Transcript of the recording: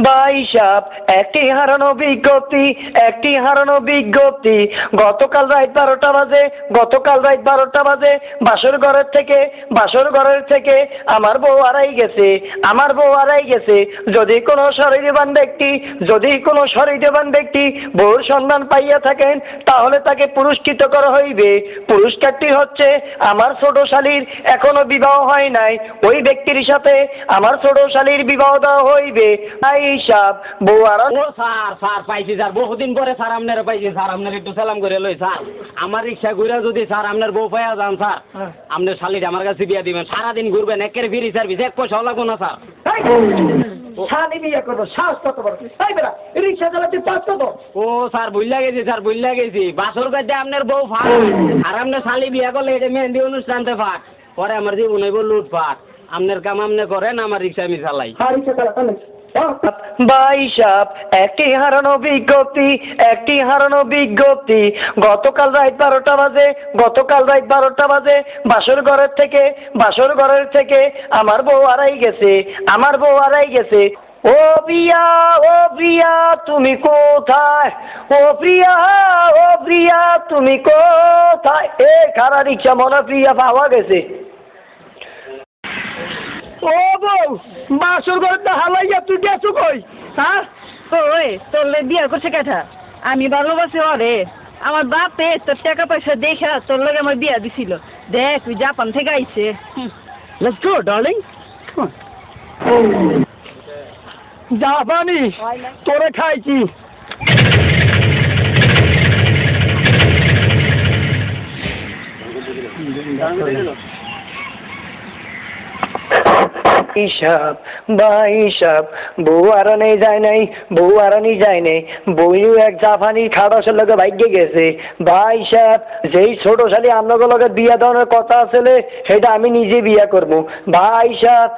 বাইশাপ একটি হারানো বিজ্ঞপ্তি গতকাল রাত 12টা বাজে বাসর ঘরের থেকে আমার বউ হারাই গেছে যদি কোনো সহৃদয়বান ব্যক্তি বউর সন্ধান পাইয়া থাকেন তাহলে তাকে পুরস্কৃত করা হইবে। পুরস্কারটি হচ্ছে আমার ছোট শালীর এখনো বিবাহ হয় নাই, ওই ব্যক্তির সাথে আমার ছোট শালীর বিবাহ দেওয়া হইবে। বাইশাপ বউ আর স্যার পাইছি স্যার, বহুদিন পরে স্যার আপনারা পাইছি স্যার, আপনার একটু সালাম করে লই স্যার। আমার রিক্সা ঘুরে যদি স্যার আপনার বউ পাইয়া যান স্যার, আপনার শালির আমার কাছে বিয়া দিবেন, সারাদিন ঘুরবেন, একের ফ্রি সার্ভিস, এক পয়সাও লাগবো না স্যার। শালি বিয়ে করবো, সাহস কত বড়, তাই বেড়া রিক্সা চালাতে পারছ তো? ও স্যার ভুল গেছি বাসর কাছে আপনার বউ ফাঁক আর আপনার শালি বিয়া করলে এটা মেহেন্দি অনুষ্ঠানতে ফাঁক, পরে আমার জীবন হইব লুটপাট। আপনার কাম আপনি করেন, আমার রিক্সা আমি চালাই। বাইশাপ একটি হারানো বিজ্ঞপ্তি গতকাল রাত 12টা বাজে বাসর ঘরের থেকে আমার বউ হারাই গেছে। ও প্রিয়া তুমি কোথায়? তুমি কোথায়? এ খারা রিক্সা মনে প্রিয়া পাওয়া গেছে। ও বউ, বাসর ঘরে হালাইয়া তুই গেছো কই? হ্যাঁ ওই তোর বিয়ে করছে কেটা? আমি ভালোবাসি ওরে, আমার বাপে তোর টাকা পয়সা দেখা তোর লগে আমার বিয়া দিছিল। দেখ তুই জাপান থেকে আইছে। Let's go, darling. Come on. জাপানি তোরে খাইছি। বাইশাপ বউ আরানি যায় নাই, বইও এক জাপানি খাড়াসের লগে ভাগ্যে গেছে। বাইশাপ যেই ছোট শালী আপনাদের লগে বিয়া দেওয়ার কথা আছে সেটা আমি নিজে বিয়া করবো। বাইশাপ